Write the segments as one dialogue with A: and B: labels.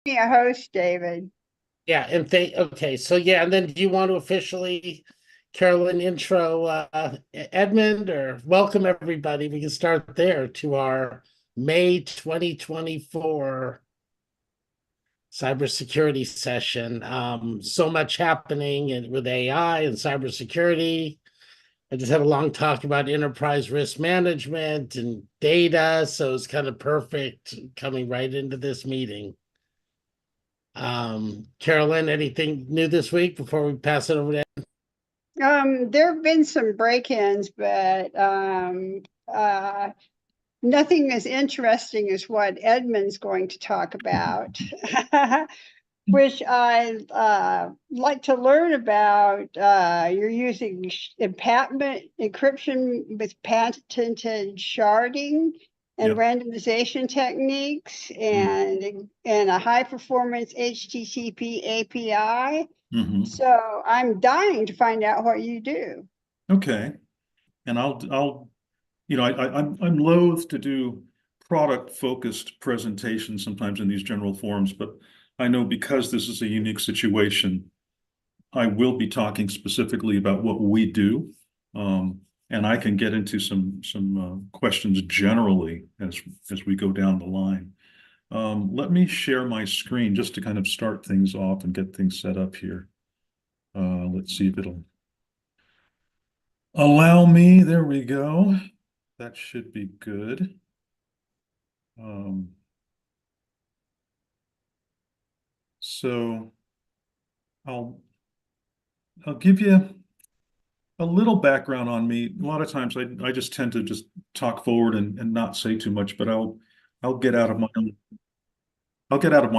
A: Be a host, David.
B: Yeah, and okay, so yeah, and then do you want to officially, Carolyn, intro Edmond or welcome everybody? We can start there to our May 2024 cybersecurity session. So much happening and with AI and cybersecurity. I just had a long talk about enterprise risk management and data, so it's kind of perfect coming right into this meeting. Carolyn, anything new this week before we pass it over to
A: There have been some break-ins, but nothing as interesting as what Edmond's going to talk about, which I like to learn about. You're using patent encryption with patented sharding and
C: Yep.
A: randomization techniques, and a high-performance HTTP API.
C: Mm-hmm.
A: So I'm dying to find out what you do.
C: Okay. And I'm loath to do product-focused presentations sometimes in these general forums, but I know because this is a unique situation, I will be talking specifically about what we do. And I can get into some questions generally as we go down the line. Let me share my screen just to kind of start things off and get things set up here. Let's see if it'll allow me. There we go. That should be good. So I'll give you a little background on me. A lot of times I just tend to just talk forward and not say too much, but I'll get out of my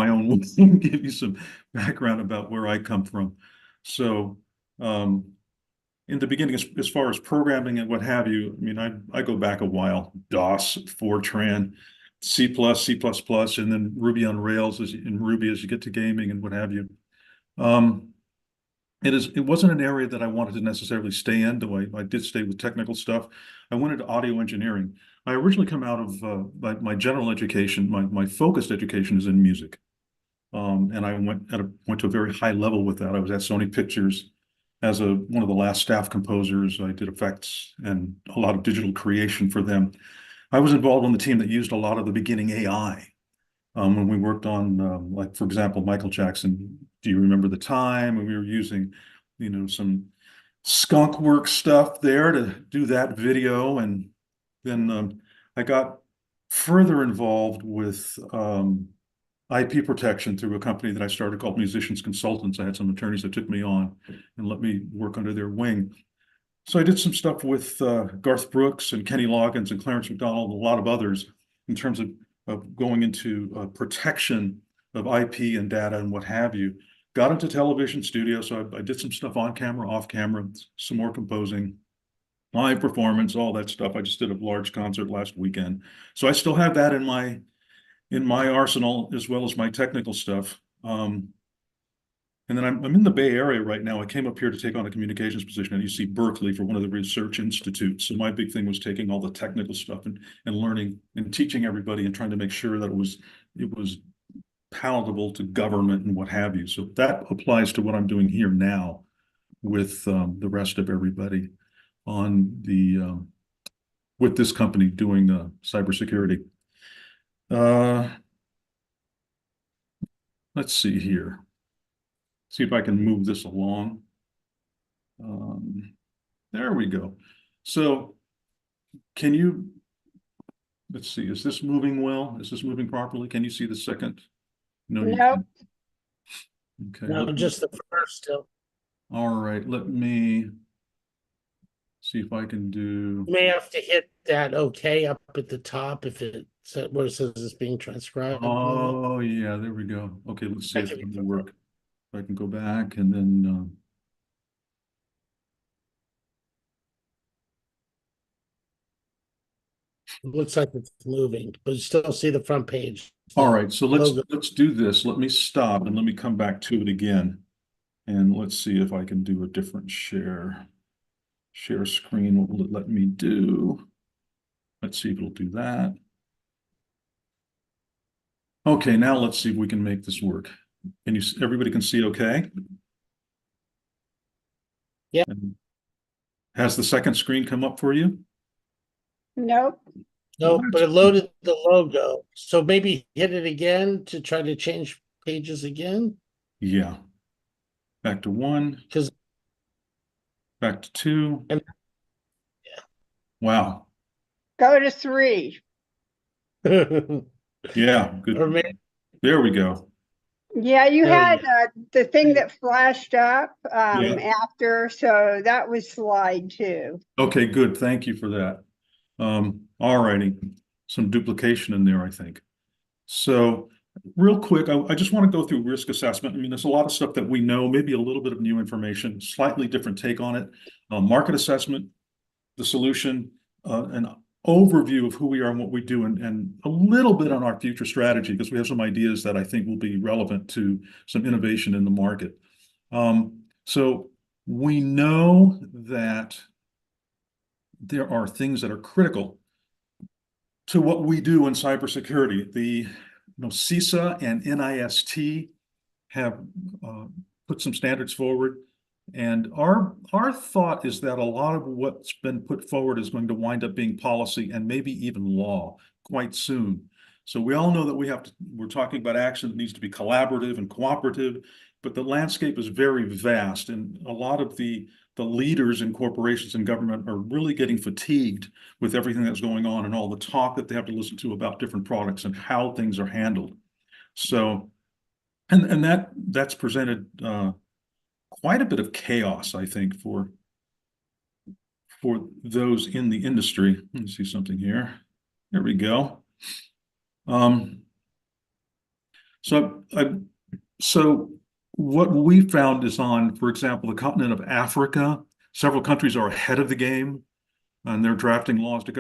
C: own way and give you some background about where I come from. So in the beginning, as far as programming and what have you, I mean, I go back a while. DOS, Fortran, C++, and then Ruby on Rails in Ruby as you get to gaming and what have you. It wasn't an area that I wanted to necessarily stay in, though I did stay with technical stuff. I went into audio engineering. I originally come out of my general education, my focused education is in music. And I went to a very high level with that. I was at Sony Pictures as one of the last staff composers. I did effects and a lot of digital creation for them. I was involved on the team that used a lot of the beginning AI when we worked on, like, for example, Michael Jackson. Do you remember the time when we were using, some skunk work stuff there to do that video? And then I got further involved with IP protection through a company that I started called Musicians Consultants. I had some attorneys that took me on and let me work under their wing. So I did some stuff with Garth Brooks and Kenny Loggins and Clarence McDonald and a lot of others in terms of going into protection of IP and data and what have you. Got into television studio, so I did some stuff on camera, off camera, some more composing, live performance, all that stuff. I just did a large concert last weekend. So I still have that in my arsenal as well as my technical stuff. And then I'm in the Bay Area right now. I came up here to take on a communications position at UC Berkeley for one of the research institutes. So my big thing was taking all the technical stuff and learning and teaching everybody and trying to make sure that it was palatable to government and what have you. So that applies to what I'm doing here now with the rest of everybody on with this company doing cybersecurity. Let's see here. See if I can move this along. There we go. So let's see, is this moving well? Is this moving properly? Can you see the second? No, you
A: Nope.
C: can. Okay.
B: no, just the first still.
C: All right, let me see if I can do.
B: You may have to hit that OK up at the top if where it says it's being transcribed.
C: Oh, yeah, there we go. Okay, let's see if
B: That
C: it
B: can be
C: can work. If I can go back and then
B: It looks like it's moving, but you still see the front page.
C: all right, so
B: Logo.
C: let's do this. Let me stop and let me come back to it again. And let's see if I can do a different share screen. What will it let me do? Let's see if it'll do that. Okay, now let's see if we can make this work. Can you, everybody can see okay?
B: Yeah.
C: And has the second screen come up for you?
A: Nope.
B: No, but it loaded the logo. So maybe hit it again to try to change pages again.
C: Yeah. Back to 1,
B: Because
C: back to 2.
B: and
C: Wow.
A: Go to 3.
C: Yeah, good.
B: or maybe
C: There we go.
A: Yeah, you
B: there
A: had
B: you go.
A: the thing that flashed up
C: Yeah.
A: after, so that was slide 2.
C: Okay, good. Thank you for that. All righty. Some duplication in there, I think. So real quick, I just want to go through risk assessment. I mean, there's a lot of stuff that we know, maybe a little bit of new information, slightly different take on it. Market assessment, the solution, an overview of who we are and what we do, and a little bit on our future strategy, because we have some ideas that I think will be relevant to some innovation in the market. So we know that there are things that are critical to what we do in cybersecurity. The CISA and NIST have put some standards forward. And our thought is that a lot of what's been put forward is going to wind up being policy and maybe even law quite soon. So we all know that we're talking about action that needs to be collaborative and cooperative, but the landscape is very vast, and a lot of the leaders in corporations and government are really getting fatigued with everything that's going on and all the talk that they have to listen to about different products and how things are handled. So, and that's presented quite a bit of chaos, I think, for those in the industry. Let me see something here. There we go. So what we found is on, for example, the continent of Africa, several countries are ahead of the game, and they're drafting laws to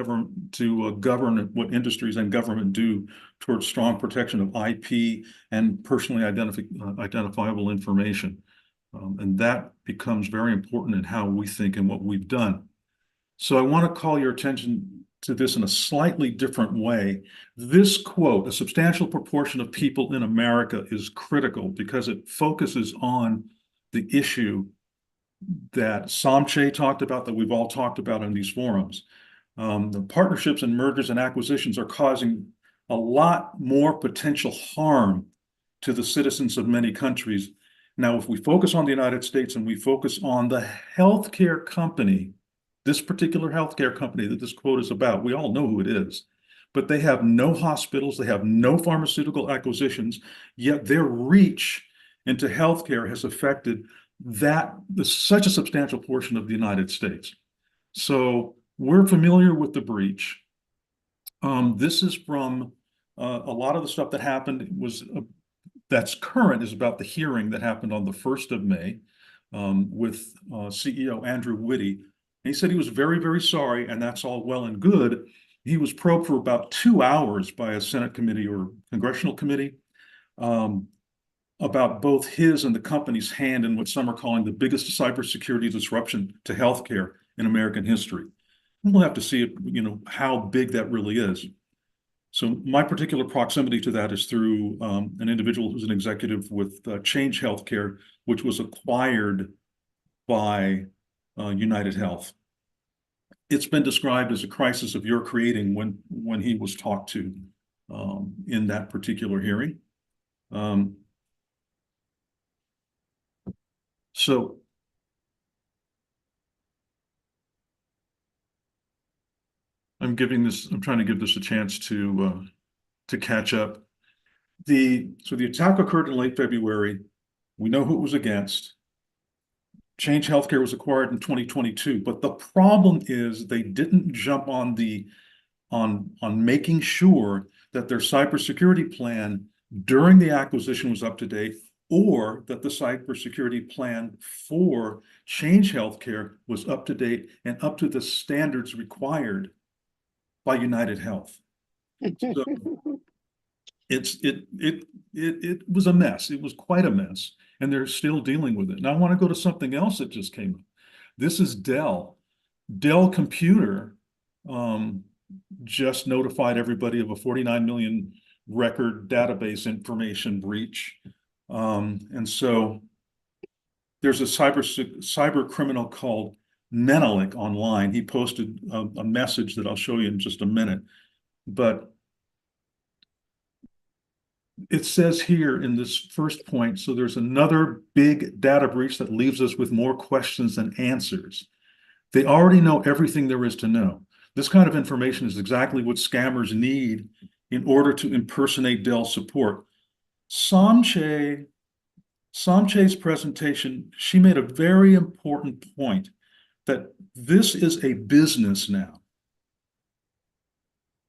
C: govern what industries and government do towards strong protection of IP and personally identifiable information. And that becomes very important in how we think and what we've done. So I want to call your attention to this in a slightly different way. This quote, a substantial proportion of people in America, is critical because it focuses on the issue that Samche talked about, that we've all talked about in these forums. The partnerships and mergers and acquisitions are causing a lot more potential harm to the citizens of many countries. Now, if we focus on the United States and we focus on the healthcare company, this particular healthcare company that this quote is about, we all know who it is, but they have no hospitals, they have no pharmaceutical acquisitions, yet their reach into healthcare has affected such a substantial portion of the United States. So we're familiar with the breach. This is from a lot of the stuff that happened that's current is about the hearing that happened on the 1st of May with CEO Andrew Whitty. He said he was very, very sorry, and that's all well and good. He was probed for about 2 hours by a Senate committee or congressional committee about both his and the company's hand in what some are calling the biggest cybersecurity disruption to healthcare in American history. And we'll have to see, how big that really is. So my particular proximity to that is through an individual who's an executive with Change Healthcare, which was acquired by United Health. It's been described as a crisis of your creating when he was talked to in that particular hearing. So I'm trying to give this a chance to catch up. So the attack occurred in late February. We know who it was against. Change Healthcare was acquired in 2022, but the problem is they didn't jump on making sure that their cybersecurity plan during the acquisition was up to date, or that the cybersecurity plan for Change Healthcare was up to date and up to the standards required by United Health. So it was a mess. It was quite a mess, and they're still dealing with it. Now I want to go to something else that just came up. This is Dell. Dell Computer just notified everybody of a $49 million record database information breach. And so there's a cyber criminal called Menelik online. He posted a message that I'll show you in just a minute. But it says here in this first point, so there's another big data breach that leaves us with more questions than answers. They already know everything there is to know. This kind of information is exactly what scammers need in order to impersonate Dell support. Samche's presentation, she made a very important point that this is a business now.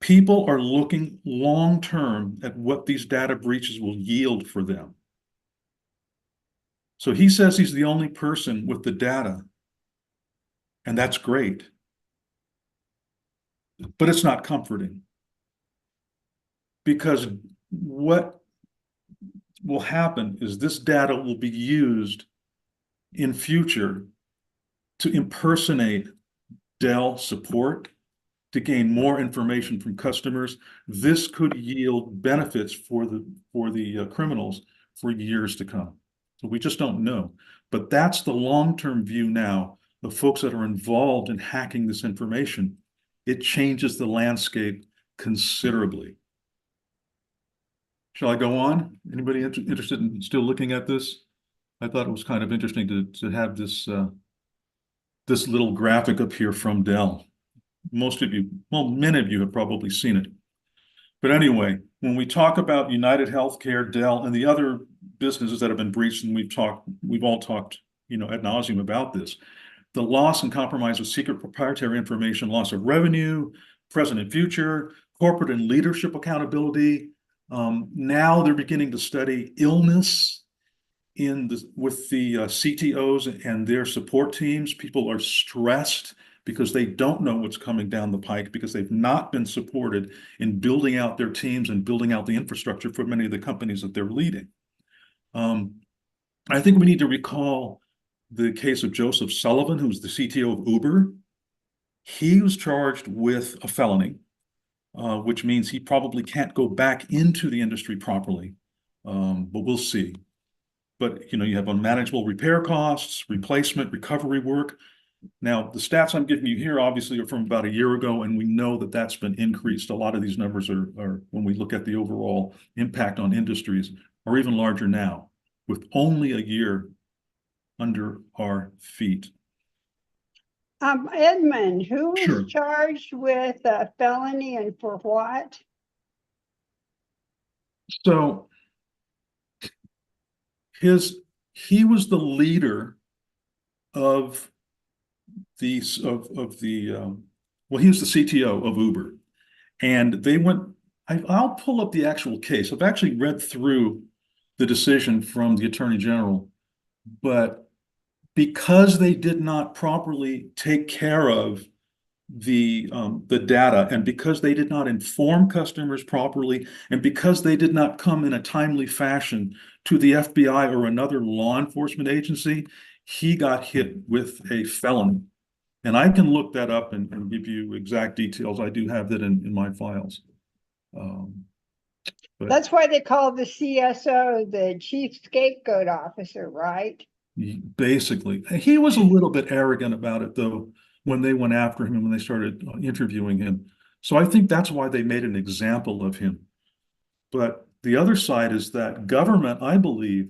C: People are looking long-term at what these data breaches will yield for them. So he says he's the only person with the data, and that's great. But it's not comforting, because what will happen is this data will be used in future to impersonate Dell support, to gain more information from customers. This could yield benefits for the criminals for years to come. So we just don't know. But that's the long-term view now of folks that are involved in hacking this information. It changes the landscape considerably. Shall I go on? Anybody interested in still looking at this? I thought it was kind of interesting to have this this little graphic up here from Dell. Most of you, well, many of you have probably seen it. But anyway, when we talk about United Healthcare, Dell, and the other businesses that have been breached, and we've all talked, ad nauseum about this, the loss and compromise of secret proprietary information, loss of revenue, present and future, corporate and leadership accountability. Now they're beginning to study illness with the CTOs and their support teams. People are stressed because they don't know what's coming down the pike, because they've not been supported in building out their teams and building out the infrastructure for many of the companies that they're leading. I think we need to recall the case of Joseph Sullivan, who's the CTO of Uber. He was charged with a felony, which means he probably can't go back into the industry properly, but we'll see. But you have unmanageable repair costs, replacement, recovery work. Now, the stats I'm giving you here obviously are from about a year ago, and we know that that's been increased. A lot of these numbers are when we look at the overall impact on industries, are even larger now, with only a year under our feet.
A: Edmond, who
C: Sure.
A: is charged with a felony and for what?
C: So he was the leader of he was the CTO of Uber, and they went. I'll pull up the actual case. I've actually read through the decision from the Attorney General, but because they did not properly take care of the data, and because they did not inform customers properly, and because they did not come in a timely fashion to the FBI or another law enforcement agency, he got hit with a felony. And I can look that up and give you exact details. I do have that in my files.
A: That's why they call the CSO the Chief Scapegoat Officer, right?
C: Basically, he was a little bit arrogant about it, though, when they went after him and when they started interviewing him. So I think that's why they made an example of him. But the other side is that government, I believe,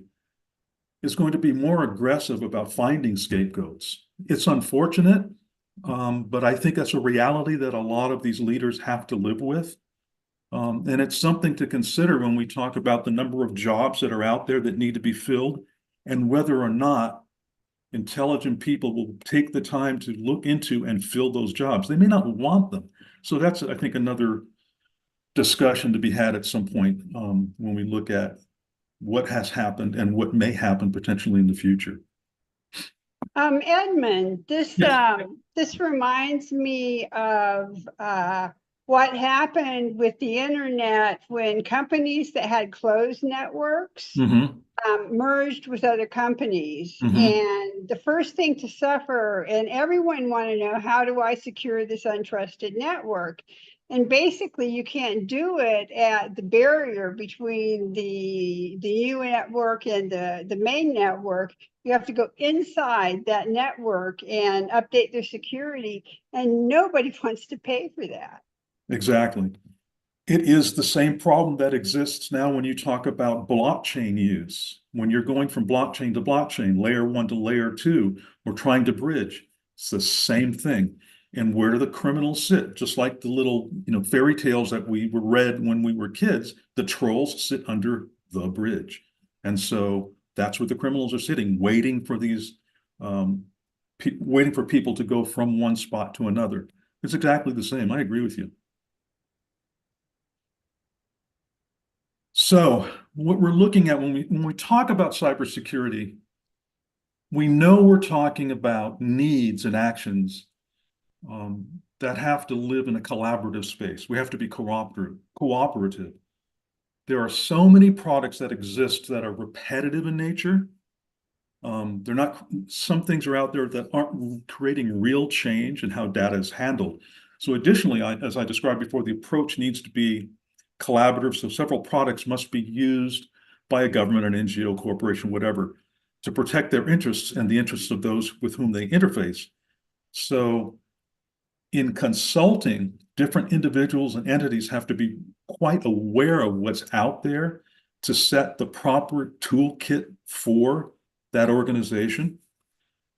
C: is going to be more aggressive about finding scapegoats. It's unfortunate, but I think that's a reality that a lot of these leaders have to live with. And it's something to consider when we talk about the number of jobs that are out there that need to be filled, and whether or not intelligent people will take the time to look into and fill those jobs. They may not want them. So that's, I think, another discussion to be had at some point when we look at what has happened and what may happen potentially in the future.
A: Edmond, this this reminds me of what happened with the internet when companies that had closed networks merged with other companies. And the first thing to suffer, and everyone want to know, how do I secure this untrusted network? And basically, you can't do it at the barrier between the new network and the main network. You have to go inside that network and update their security, and nobody wants to pay for that.
C: Exactly. It is the same problem that exists now when you talk about blockchain use. When you're going from blockchain to blockchain, layer 1 to layer 2, we're trying to bridge. It's the same thing. And where do the criminals sit? Just like the little, fairy tales that we read when we were kids, the trolls sit under the bridge. And so that's where the criminals are sitting, waiting for these, waiting for people to go from one spot to another. It's exactly the same. I agree with you. So what we're looking at when we talk about cybersecurity, we know we're talking about needs and actions that have to live in a collaborative space. We have to be cooperative. There are so many products that exist that are repetitive in nature. They're not, some things are out there that aren't creating real change in how data is handled. So additionally, as I described before, the approach needs to be collaborative. So several products must be used by a government, an NGO, corporation, whatever, to protect their interests and the interests of those with whom they interface. So in consulting, different individuals and entities have to be quite aware of what's out there to set the proper toolkit for that organization.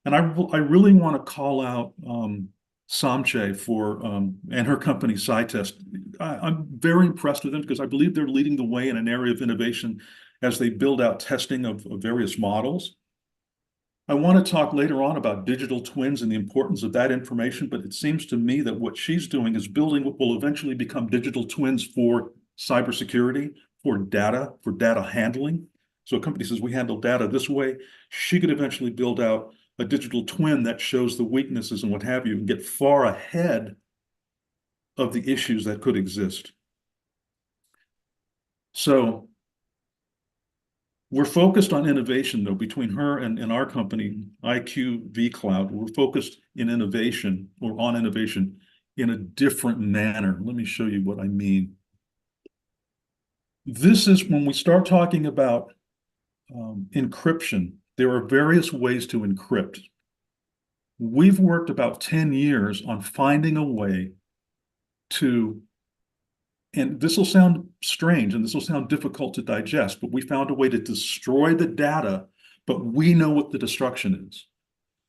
C: And I really want to call out Samche for and her company SciTest. I'm very impressed with them because I believe they're leading the way in an area of innovation as they build out testing of various models. I want to talk later on about digital twins and the importance of that information, but it seems to me that what she's doing is building what will eventually become digital twins for cybersecurity, for data handling. So a company says we handle data this way. She could eventually build out a digital twin that shows the weaknesses and what have you, and get far ahead of the issues that could exist. So we're focused on innovation, though, between her and our company, IQ vCloud. We're focused in innovation or on innovation in a different manner. Let me show you what I mean. This is when we start talking about encryption, there are various ways to encrypt. We've worked about 10 years on finding a way to, and this will sound strange and this will sound difficult to digest, but we found a way to destroy the data, but we know what the destruction is.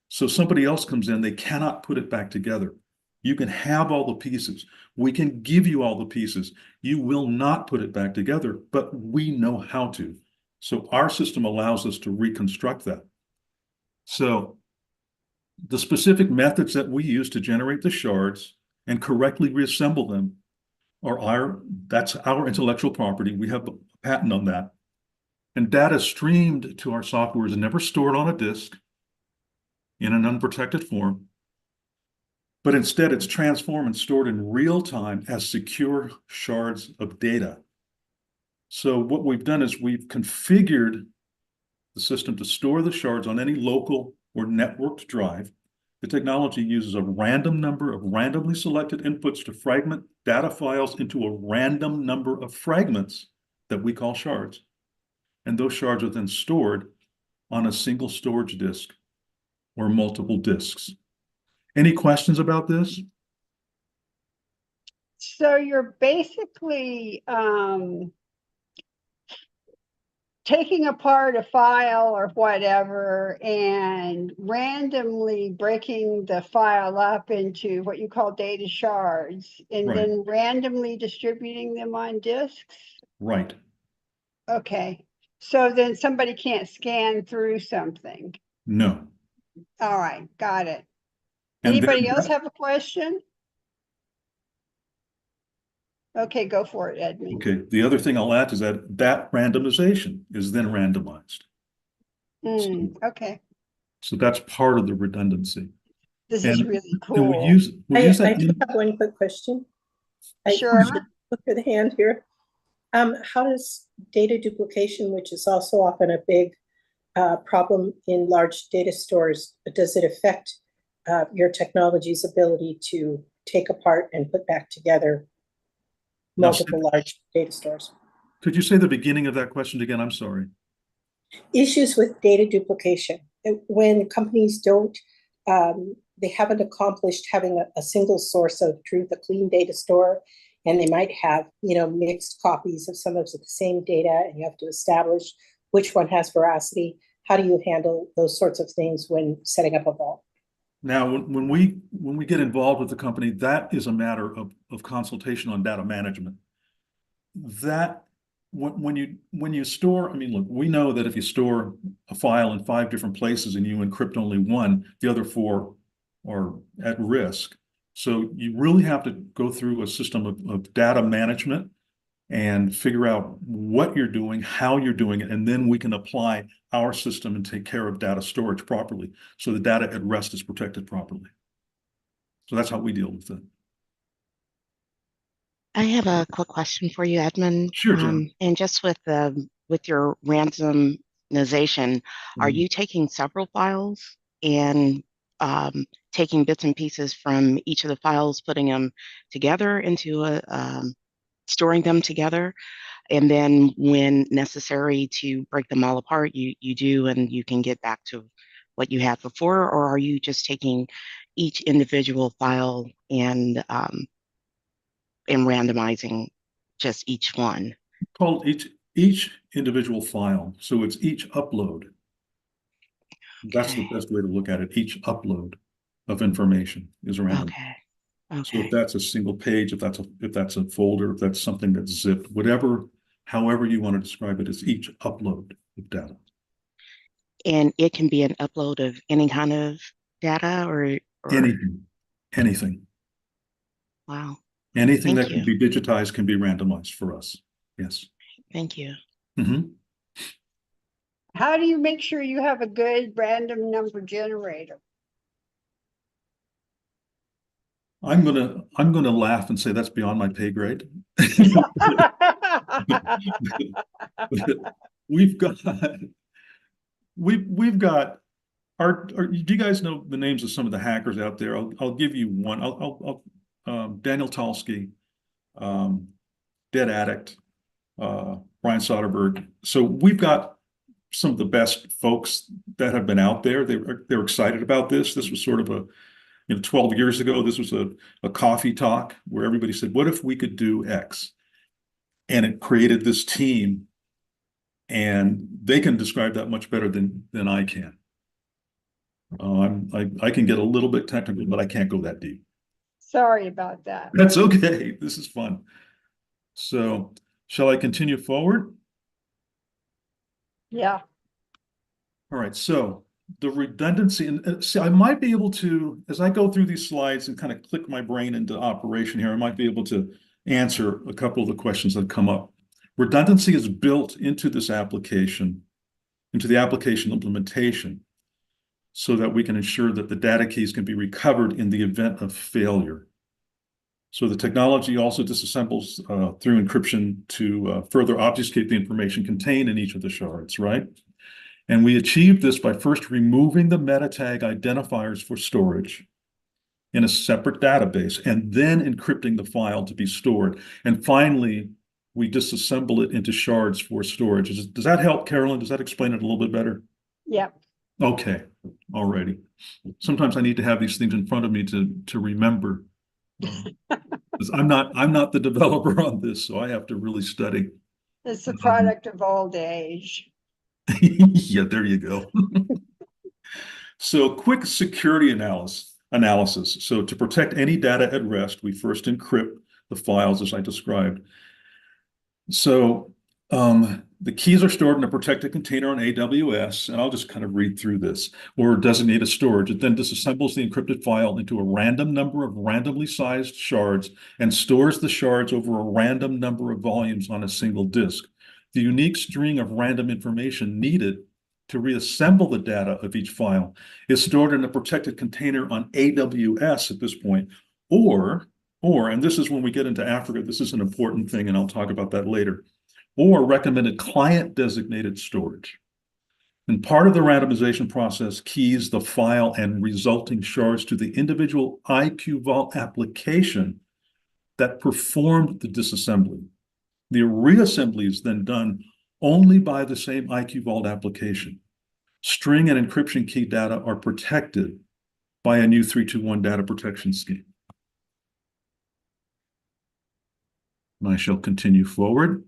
C: So somebody else comes in, they cannot put it back together. You can have all the pieces. We can give you all the pieces. You will not put it back together, but we know how to. So our system allows us to reconstruct that. So the specific methods that we use to generate the shards and correctly reassemble them are that's our intellectual property. We have a patent on that. And data streamed to our software is never stored on a disk in an unprotected form, but instead it's transformed and stored in real time as secure shards of data. So what we've done is we've configured the system to store the shards on any local or networked drive. The technology uses a random number of randomly selected inputs to fragment data files into a random number of fragments that we call shards. And those shards are then stored on a single storage disk or multiple disks. Any questions about this?
A: So you're basically taking apart a file or whatever and randomly breaking the file up into what you call data shards and
C: Right.
A: then randomly distributing them on disks?
C: Right.
A: Okay. So then somebody can't scan through something.
C: No.
A: All right, got it.
C: And
A: Anybody else have a question? Okay, go for it, Edmond.
C: okay, the other thing I'll add is that randomization is then randomized.
A: Okay,
C: So that's part of the redundancy.
A: this is
C: And
A: really
C: we
A: cool.
C: use
D: I
C: that.
D: do have one quick question.
A: Sure.
D: Look for the hand here. How does data duplication, which is also often a big problem in large data stores, does it affect your technology's ability to take apart and put back together
C: Now,
D: multiple large data stores.
C: could you say the beginning of that question again? I'm sorry.
D: Issues with data duplication. When companies don't, they haven't accomplished having a single source of truth, a clean data store, and they might have, mixed copies of some of the same data, and you have to establish which one has veracity. How do you handle those sorts of things when setting up a vault?
C: Now, when we get involved with the company, that is a matter of consultation on data management. That when you store, I mean, look, we know that if you store a file in 5 different places and you encrypt only one, the other 4 are at risk. So you really have to go through a system of data management and figure out what you're doing, how you're doing it, and then we can apply our system and take care of data storage properly, so the data at rest is protected properly. So that's how we deal with it.
E: I have a quick question for you, Edmond.
C: Sure, Jen.
E: And just with your randomization, are you taking several files and taking bits and pieces from each of the files, putting them together into storing them together, and then when necessary to break them all apart, you do, and you can get back to what you had before? Or are you just taking each individual file and randomizing just each one?
C: Called each individual file, so it's each upload. That's the best way to look at it. Each upload of information is random.
E: Okay.
C: So if that's a single page, if that's a folder, if that's something that's zipped, however you want to describe it, it's each upload of data.
E: And it can be an upload of any kind of data or
C: anything.
E: Wow.
C: Anything
E: Thank
C: that can
E: you.
C: be digitized can be randomized for us. Yes.
E: Thank you.
C: Mm-hmm.
A: How do you make sure you have a good random number generator?
C: I'm gonna laugh and say that's beyond my pay grade. We've got do you guys know the names of some of the hackers out there? I'll give you one. Daniel Talsky, Dead Addict, Brian Soderbergh. So we've got some of the best folks that have been out there. They're excited about this. This was sort of 12 years ago, this was a coffee talk where everybody said, what if we could do X? And it created this team, and they can describe that much better than I can. I can get a little bit technical, but I can't go that deep.
A: Sorry about that.
C: That's okay. This is fun. So shall I continue forward?
A: Yeah.
C: All right. So the redundancy, and see, I might be able to, as I go through these slides and kind of click my brain into operation here, I might be able to answer a couple of the questions that come up. Redundancy is built into this application, into the application implementation, so that we can ensure that the data keys can be recovered in the event of failure. So the technology also disassembles through encryption to further obfuscate the information contained in each of the shards, right? And we achieve this by first removing the meta tag identifiers for storage in a separate database, and then encrypting the file to be stored. And finally, we disassemble it into shards for storage. Does that help, Carolyn? Does that explain it a little bit better?
A: Yep.
C: Okay, alrighty. Sometimes I need to have these things in front of me to remember. I'm not the developer on this, so I have to really study.
A: It's the product of old age.
C: Yeah, there you go. So quick security analysis. So to protect any data at rest, we first encrypt the files as I described. So the keys are stored in a protected container on AWS, and I'll just kind of read through this, or designated storage. It then disassembles the encrypted file into a random number of randomly sized shards and stores the shards over a random number of volumes on a single disk. The unique string of random information needed to reassemble the data of each file is stored in a protected container on AWS at this point, or, and this is when we get into Africa, this is an important thing, and I'll talk about that later, or recommended client designated storage. And part of the randomization process keys the file and resulting shards to the individual IQ Vault application that performed the disassembly. The reassembly is then done only by the same IQ Vault application. String and encryption key data are protected by a new 321 data protection scheme. And I shall continue forward.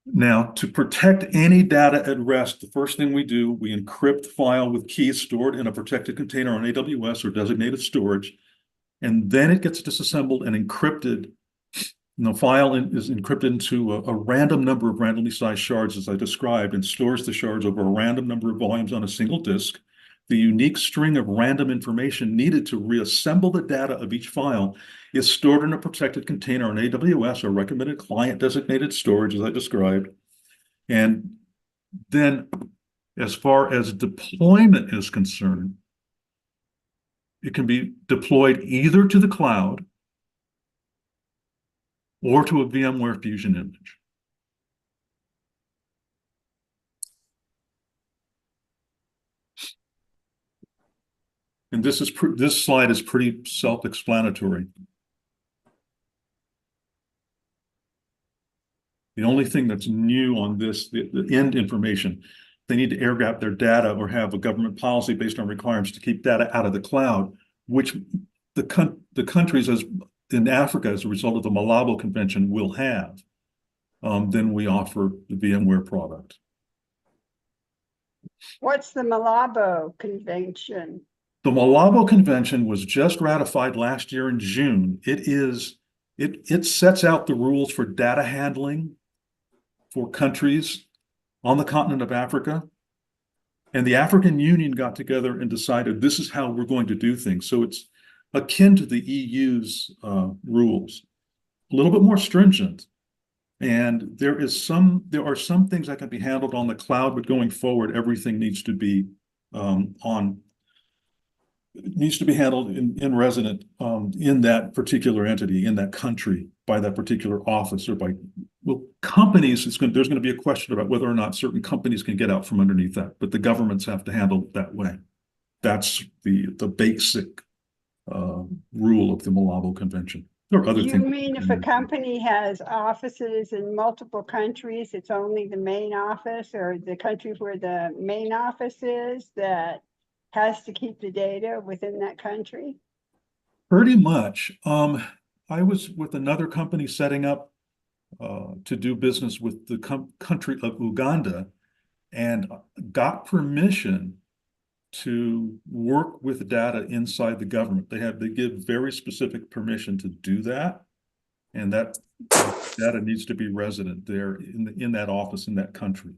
C: Now, to protect any data at rest, the first thing we do, we encrypt the file with keys stored in a protected container on AWS or designated storage, and then it gets disassembled and encrypted. And the file is encrypted into a random number of randomly sized shards, as I described, and stores the shards over a random number of volumes on a single disk. The unique string of random information needed to reassemble the data of each file is stored in a protected container on AWS or recommended client designated storage, as I described. And then, as far as deployment is concerned, it can be deployed either to the cloud or to a VMware Fusion image. And this slide is pretty self-explanatory. The only thing that's new on this, the end information, they need to air gap their data or have a government policy based on requirements to keep data out of the cloud, which the countries in Africa, as a result of the Malabo Convention, will have. Then we offer the VMware product.
A: What's the Malabo Convention?
C: The Malabo Convention was just ratified last year in June. It sets out the rules for data handling for countries on the continent of Africa. And the African Union got together and decided this is how we're going to do things. So it's akin to the EU's rules, a little bit more stringent. And there are some things that can be handled on the cloud, but going forward, everything needs to be handled in resident in that particular entity, in that country, by that particular office, or by companies. There's going to be a question about whether or not certain companies can get out from underneath that, but the governments have to handle it that way. That's the basic rule of the Malabo Convention. There are other things.
A: You mean if a company has offices in multiple countries, it's only the main office or the country where the main office is that has to keep the data within that country?
C: Pretty much. I was with another company setting up to do business with the country of Uganda and got permission to work with data inside the government. They give very specific permission to do that, and that data needs to be resident there in that office in that country.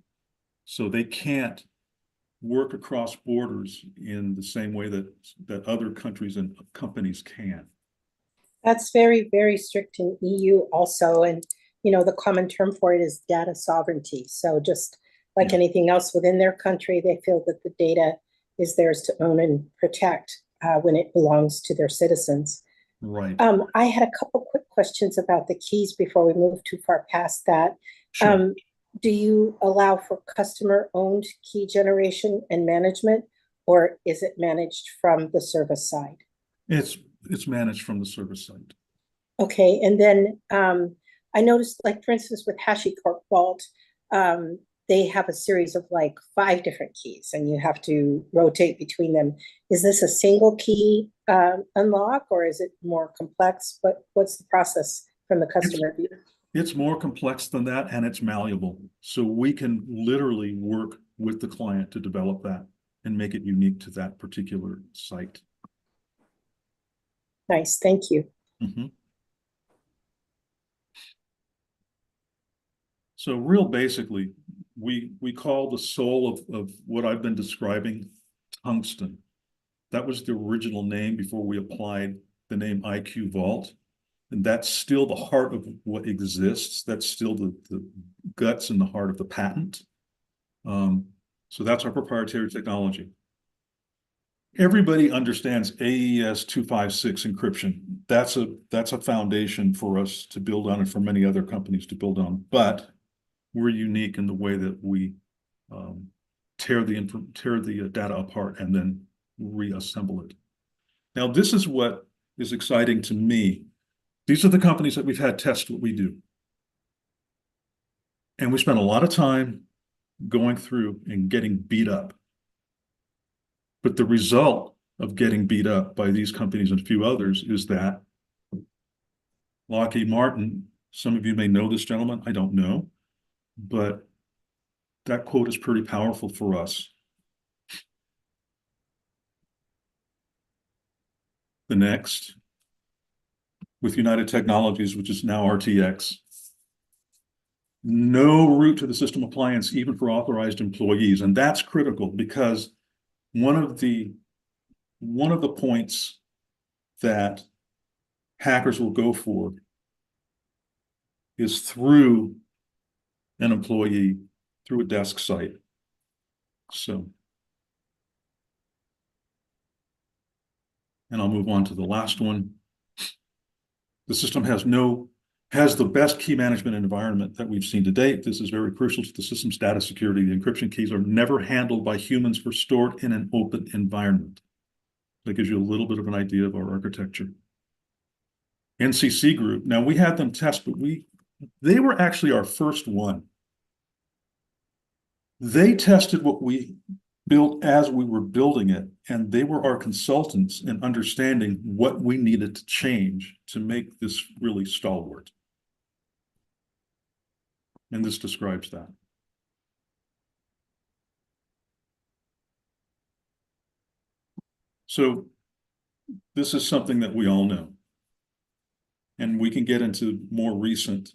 C: So they can't work across borders in the same way that other countries and companies can.
D: That's very, very strict in EU also. And, the common term for it is data sovereignty. So just like anything else within their country, they feel that the data is theirs to own and protect when it belongs to their citizens.
C: Right.
D: I had a couple quick questions about the keys before we move too far past that.
C: Sure.
D: Do you allow for customer-owned key generation and management, or is it managed from the service side?
C: It's managed from the service side.
D: Okay, and then I noticed, like, for instance, with HashiCorp Vault, they have a series of like 5 different keys and you have to rotate between them. Is this a single key unlock, or is it more complex? What's the process from the customer view?
C: It's more complex than that, and it's malleable. So we can literally work with the client to develop that and make it unique to that particular site.
D: Nice, thank you.
C: Mm-hmm. So real basically, we call the soul of what I've been describing tungsten. That was the original name before we applied the name IQ Vault. And that's still the heart of what exists. That's still the guts and the heart of the patent. So that's our proprietary technology. Everybody understands AES 256 encryption. That's a foundation for us to build on and for many other companies to build on. But we're unique in the way that we tear the data apart and then reassemble it. Now, this is what is exciting to me. These are the companies that we've had test what we do. And we spent a lot of time going through and getting beat up. But the result of getting beat up by these companies and a few others is that Lockheed Martin, some of you may know this gentleman, I don't know, but that quote is pretty powerful for us. The next, with United Technologies, which is now RTX, no route to the system appliance, even for authorized employees. And that's critical because one of the points that hackers will go for is through an employee, through a desk site. So, and I'll move on to the last one. The system has the best key management environment that we've seen to date. This is very crucial to the system's data security. The encryption keys are never handled by humans or stored in an open environment. That gives you a little bit of an idea of our architecture. NCC Group, now we had them test, but they were actually our first one. They tested what we built as we were building it, and they were our consultants in understanding what we needed to change to make this really stalwart. And this describes that. So this is something that we all know. And we can get into more recent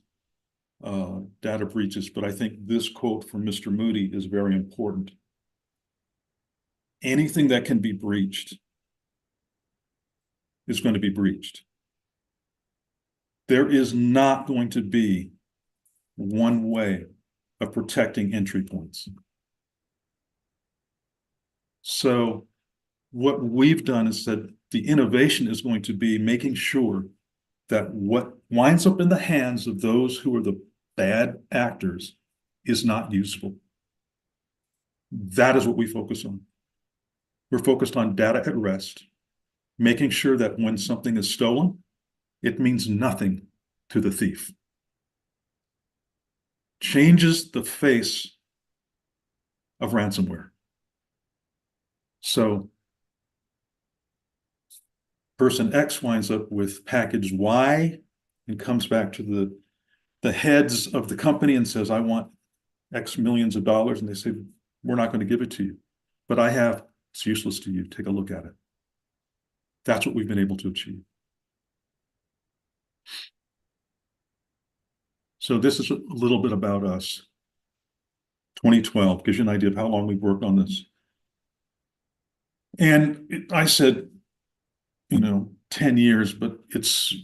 C: data breaches, but I think this quote from Mr. Moody is very important. Anything that can be breached is going to be breached. There is not going to be one way of protecting entry points. So what we've done is that the innovation is going to be making sure that what winds up in the hands of those who are the bad actors is not useful. That is what we focus on. We're focused on data at rest, making sure that when something is stolen, it means nothing to the thief. Changes the face of ransomware. So person X winds up with package Y and comes back to the heads of the company and says, I want X millions of dollars. And they say, we're not going to give it to you. But it's useless to you. Take a look at it. That's what we've been able to achieve. So this is a little bit about us. 2012 gives you an idea of how long we've worked on this. And I said, 10 years, but it's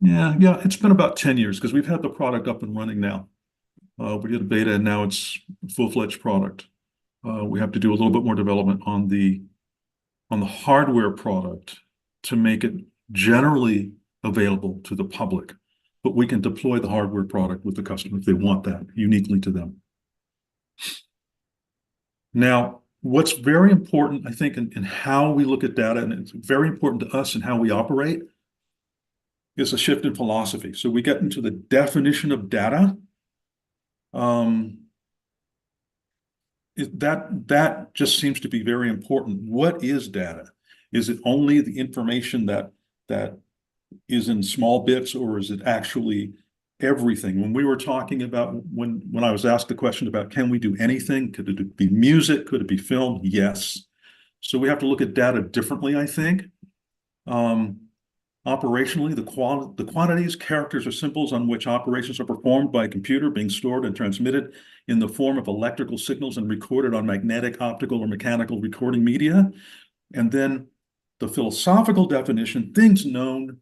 C: been about 10 years because we've had the product up and running now. We did a beta and now it's a full-fledged product. We have to do a little bit more development on the hardware product to make it generally available to the public, but we can deploy the hardware product with the customer if they want that uniquely to them. Now, what's very important, I think, in how we look at data, and it's very important to us in how we operate, is a shift in philosophy. So we get into the definition of data. That just seems to be very important. What is data? Is it only the information that is in small bits, or is it actually everything? When we were talking about, when I was asked the question about, can we do anything? Could it be music? Could it be film? Yes. So we have to look at data differently, I think. Operationally, the quantities, characters, or symbols on which operations are performed by a computer being stored and transmitted in the form of electrical signals and recorded on magnetic, optical, or mechanical recording media. And then the philosophical definition, things known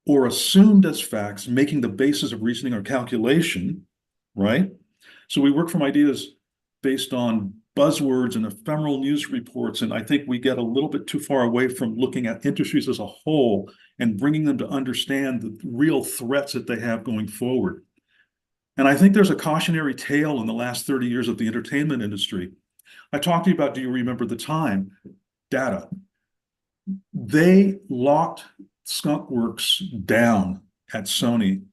C: or assumed as facts, making the basis of reasoning or calculation, right? So we work from ideas based on buzzwords and ephemeral news reports, and I think we get a little bit too far away from looking at industries as a whole and bringing them to understand the real threats that they have going forward. And I think there's a cautionary tale in the last 30 years of the entertainment industry. I talked to you about, do you remember the time? Data. They locked Skunk Works down at Sony,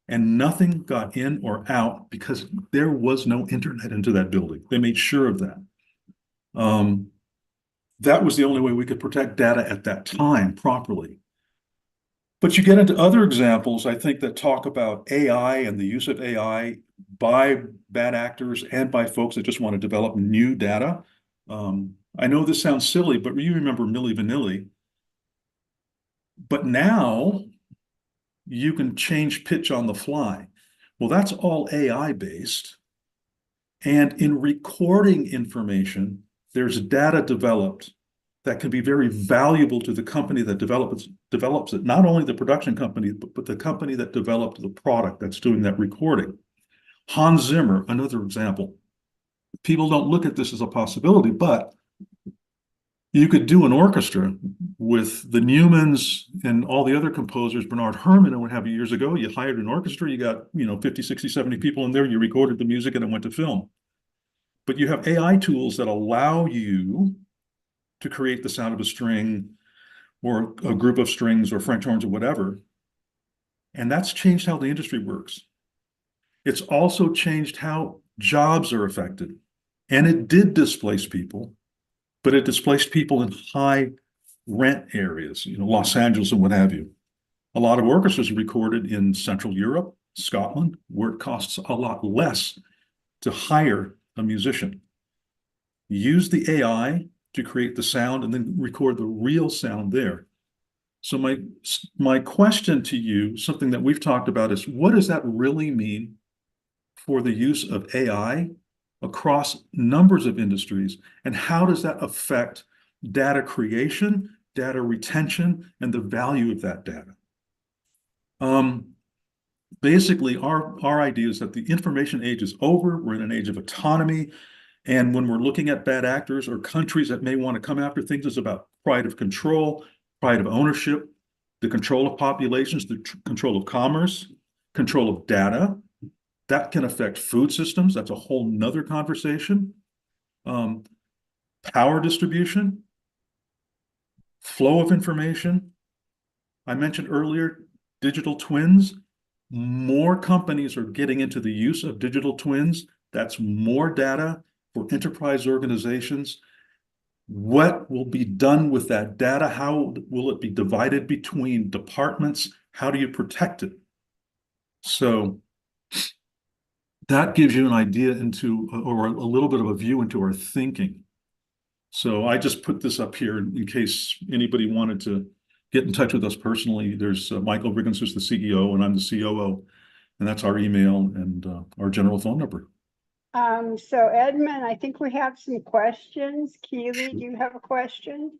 C: and nothing got in or out because there was no internet into that building. They made sure of that. That was the only way we could protect data at that time properly. But you get into other examples, I think, that talk about AI and the use of AI by bad actors and by folks that just want to develop new data. I know this sounds silly, but you remember Milli Vanilli. But now you can change pitch on the fly. Well, that's all AI based. And in recording information, there's data developed that can be very valuable to the company that develops it, not only the production company, but the company that developed the product that's doing that recording. Hans Zimmer, another example. People don't look at this as a possibility, but you could do an orchestra with the Newmans and all the other composers, Bernard Herrmann and what have you years ago. You hired an orchestra, you got 50, 60, 70 people in there, you recorded the music and it went to film. But you have AI tools that allow you to create the sound of a string or a group of strings or French horns or whatever. And that's changed how the industry works. It's also changed how jobs are affected. And it did displace people, but it displaced people in high rent areas, Los Angeles and what have you. A lot of orchestras are recorded in Central Europe, Scotland, where it costs a lot less to hire a musician. Use the AI to create the sound and then record the real sound there. So my question to you, something that we've talked about, is what does that really mean for the use of AI across numbers of industries, and how does that affect data creation, data retention, and the value of that data? Basically, our idea is that the information age is over. We're in an age of autonomy. And when we're looking at bad actors or countries that may want to come after things, it's about pride of control, pride of ownership, the control of populations, the control of commerce, control of data. That can affect food systems. That's a whole nother conversation. Power distribution, flow of information. I mentioned earlier, digital twins. More companies are getting into the use of digital twins. That's more data for enterprise organizations. What will be done with that data? How will it be divided between departments? How do you protect it? So that gives you an idea into, or a little bit of a view into our thinking. So I just put this up here in case anybody wanted to get in touch with us personally. There's Michael Riggins, who's the CEO, and I'm the COO. And that's our email and our general phone number.
A: So Edmond, I think we have some questions. Keely, do you have a question?